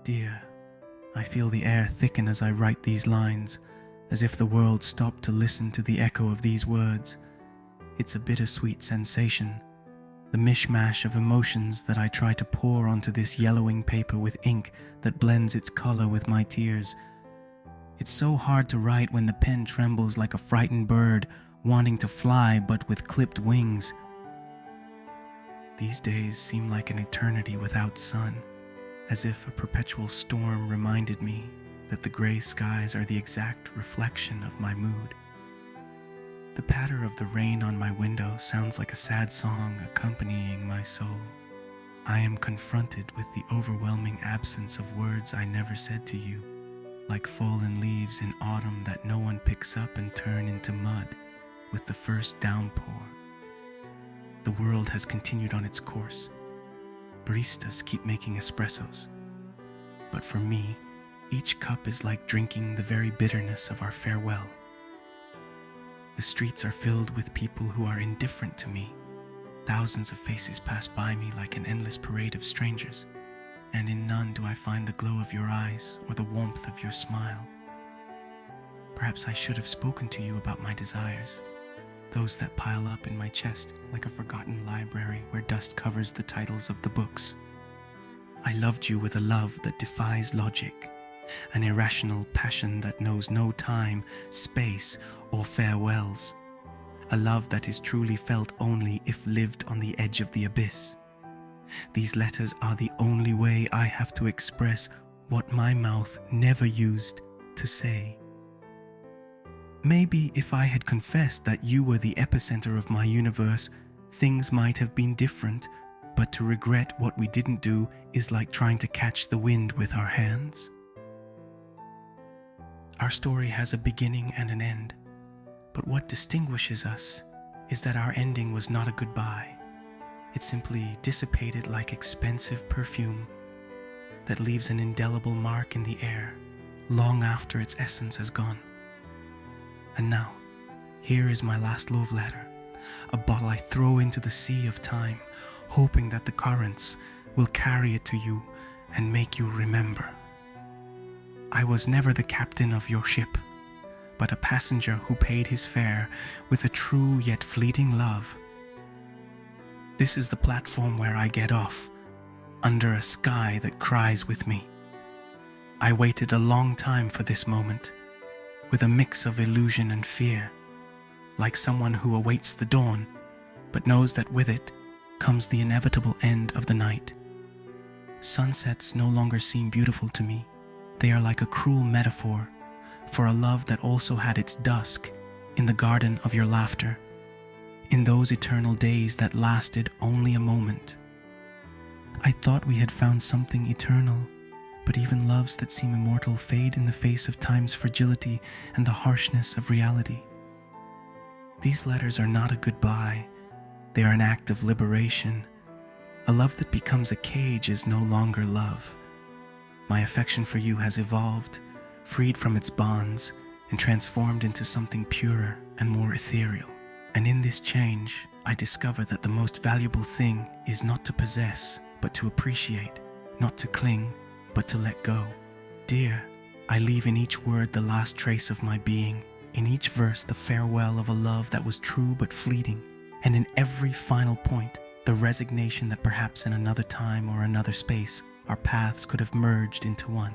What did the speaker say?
Dear, I feel the air thicken as I write these lines, as if the world stopped to listen to the echo of these words. It's a bittersweet sensation, the mishmash of emotions that I try to pour onto this yellowing paper with ink that blends its color with my tears. It's so hard to write when the pen trembles like a frightened bird wanting to fly but with clipped wings. These days seem like an eternity without sun, as if a perpetual storm reminded me that the gray skies are the exact reflection of my mood. The patter of the rain on my window sounds like a sad song accompanying my soul. I am confronted with the overwhelming absence of words I never said to you, like fallen leaves in autumn that no one picks up and turn into mud with the first downpour. The world has continued on its course. Baristas keep making espressos. But for me, each cup is like drinking the very bitterness of our farewell. The streets are filled with people who are indifferent to me. Thousands of faces pass by me like an endless parade of strangers, and in none do I find the glow of your eyes or the warmth of your smile. Perhaps I should have spoken to you about my desires, those that pile up in my chest like a forgotten library where dust covers the titles of the books. I loved you with a love that defies logic, an irrational passion that knows no time, space, or farewells. A love that is truly felt only if lived on the edge of the abyss. These letters are the only way I have to express what my mouth never used to say. Maybe if I had confessed that you were the epicenter of my universe, things might have been different, but to regret what we didn't do is like trying to catch the wind with our hands. Our story has a beginning and an end, but what distinguishes us is that our ending was not a goodbye. It simply dissipated like expensive perfume that leaves an indelible mark in the air long after its essence has gone. And now, here is my last love letter, a bottle I throw into the sea of time, hoping that the currents will carry it to you and make you remember. I was never the captain of your ship, but a passenger who paid his fare with a true yet fleeting love. This is the platform where I get off, under a sky that cries with me. I waited a long time for this moment, with a mix of illusion and fear, like someone who awaits the dawn, but knows that with it comes the inevitable end of the night. Sunsets no longer seem beautiful to me. They are like a cruel metaphor for a love that also had its dusk in the garden of your laughter, in those eternal days that lasted only a moment. I thought we had found something eternal, but even loves that seem immortal fade in the face of time's fragility and the harshness of reality. These letters are not a goodbye. They are an act of liberation. A love that becomes a cage is no longer love. My affection for you has evolved, freed from its bonds, and transformed into something purer and more ethereal. And in this change, I discover that the most valuable thing is not to possess, but to appreciate, not to cling, but to let go. Dear, I leave in each word the last trace of my being, in each verse the farewell of a love that was true but fleeting, and in every final point, the resignation that perhaps in another time or another space, our paths could have merged into one.